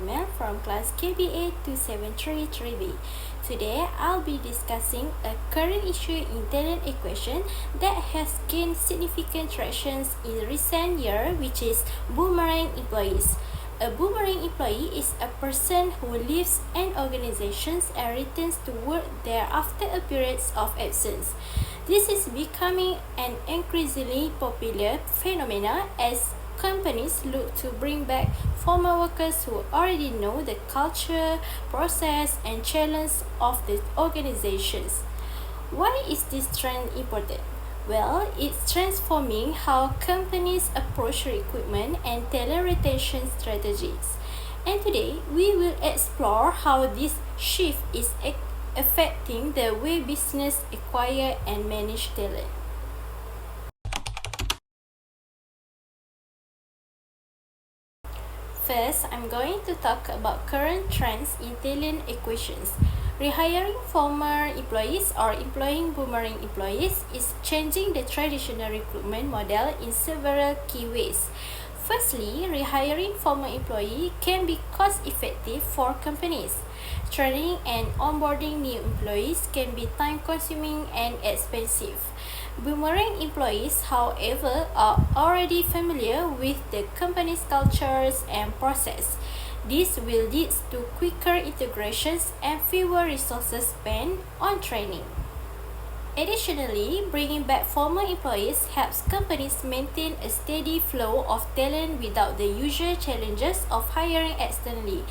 KAMIL from class KBA 2733B. Today, I'll be discussing a current issue in talent equation that has gained significant traction in recent years, which is boomerang employees. A boomerang employee is a person who leaves an organization and returns to work there after a period of absence. This is becoming an increasingly popular phenomenon as companies look to bring back former workers who already know the culture, process, and challenge of the organizations. Why is this trend important? Well, it's transforming how companies approach recruitment and talent retention strategies. And today, we will explore how this shift is affecting the way business acquire and manage talent. First, I'm going to talk about current trends in talent equations. Rehiring former employees or employing boomerang employees is changing the traditional recruitment model in several key ways. Firstly, rehiring former employees can be cost-effective for companies. Training and onboarding new employees can be time-consuming and expensive. Boomerang employees, however, are already familiar with the company's cultures and process. This will lead to quicker integrations and fewer resources spent on training. Additionally, bringing back former employees helps companies maintain a steady flow of talent without the usual challenges of hiring externally,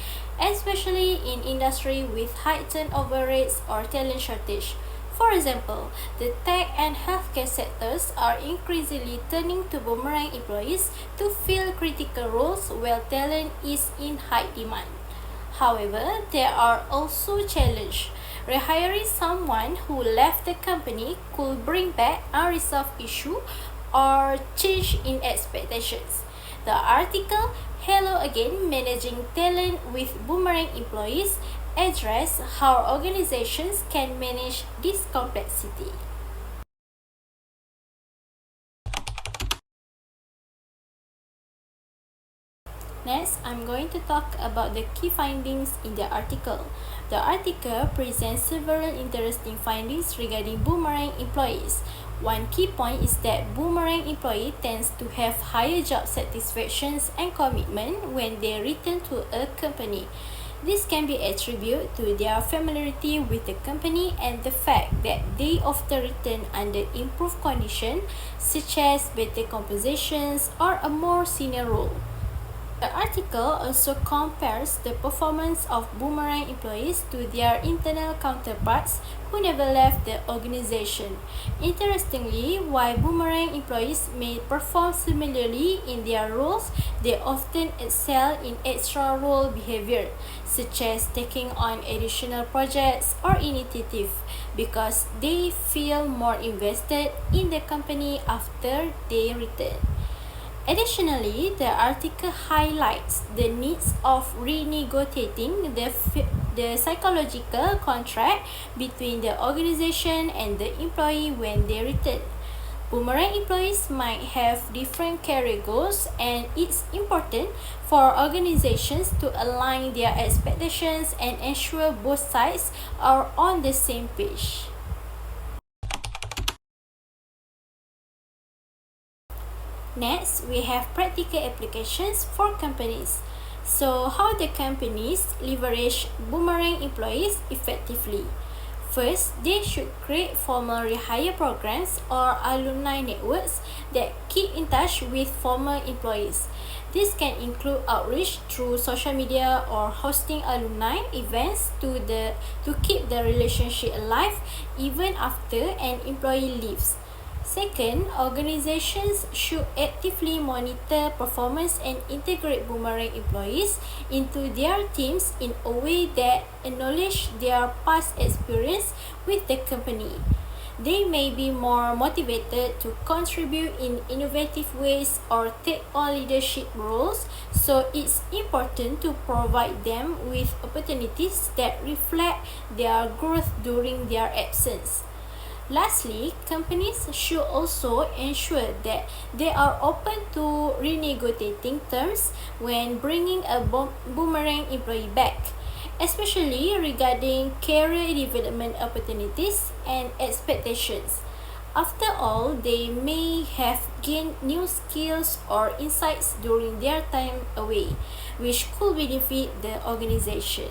especially in industries with high turnover rates or talent shortage. For example, the tech and healthcare sectors are increasingly turning to boomerang employees to fill critical roles where talent is in high demand. However, there are also challenges. Rehiring someone who left the company could bring back unresolved issues or change in expectations. The article, Hello Again, Managing Talent with Boomerang Employees, address how organizations can manage this complexity. Next, I'm going to talk about the key findings in the article. The article presents several interesting findings regarding boomerang employees. One key point is that boomerang employee tends to have higher job satisfaction and commitment when they return to a company. This can be attributed to their familiarity with the company and the fact that they often return under improved conditions such as better compensations or a more senior role. The article also compares the performance of boomerang employees to their internal counterparts who never left the organization. Interestingly, while boomerang employees may perform similarly in their roles, they often excel in extra role behavior, such as taking on additional projects or initiatives, because they feel more invested in the company after they return. Additionally, the article highlights the needs of renegotiating the psychological contract between the organization and the employee when they return. Boomerang employees might have different career goals, and it's important for organizations to align their expectations and ensure both sides are on the same page. Next, we have practical applications for companies. So, how the companies leverage boomerang employees effectively? First, they should create formal rehire programs or alumni networks that keep in touch with former employees. This can include outreach through social media or hosting alumni events to keep the relationship alive even after an employee leaves. Second, organizations should actively monitor performance and integrate boomerang employees into their teams in a way that acknowledge their past experience with the company. They may be more motivated to contribute in innovative ways or take on leadership roles, so it's important to provide them with opportunities that reflect their growth during their absence. Lastly, companies should also ensure that they are open to renegotiating terms when bringing a boomerang employee back, especially regarding career development opportunities and expectations. After all, they may have gained new skills or insights during their time away, which could benefit the organization.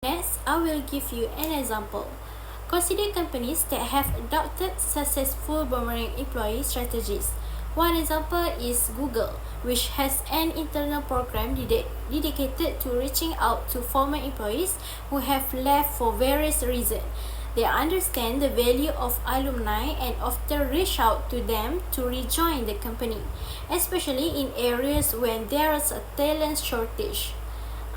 Next, I will give you an example. Consider companies that have adopted successful boomerang employee strategies. One example is Google, which has an internal program dedicated to reaching out to former employees who have left for various reasons. They understand the value of alumni and often reach out to them to rejoin the company, especially in areas when there is a talent shortage.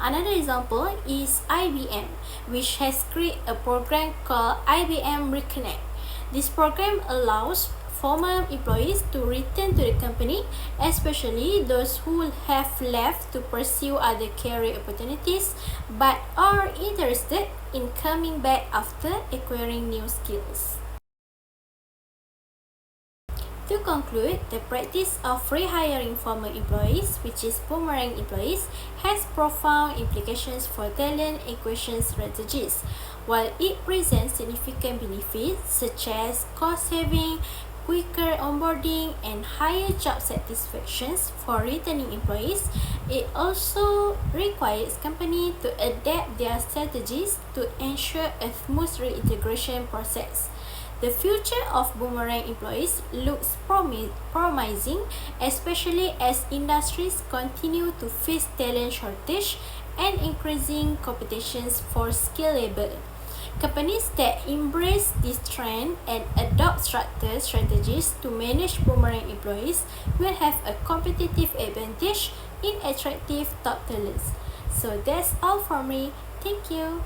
Another example is IBM, which has created a program called IBM Reconnect. This program allows former employees to return to the company, especially those who have left to pursue other career opportunities but are interested in coming back after acquiring new skills. To conclude, the practice of rehiring former employees, which is boomerang employees, has profound implications for talent acquisition strategies. While it presents significant benefits such as cost saving, quicker onboarding, and higher job satisfactions for returning employees, it also requires companies to adapt their strategies to ensure a smooth reintegration process. The future of boomerang employees looks promising, especially as industries continue to face talent shortage and increasing competitions for skilled labor. Companies that embrace this trend and adopt structured strategies to manage boomerang employees will have a competitive advantage in attracting top talents. So that's all for me. Thank you.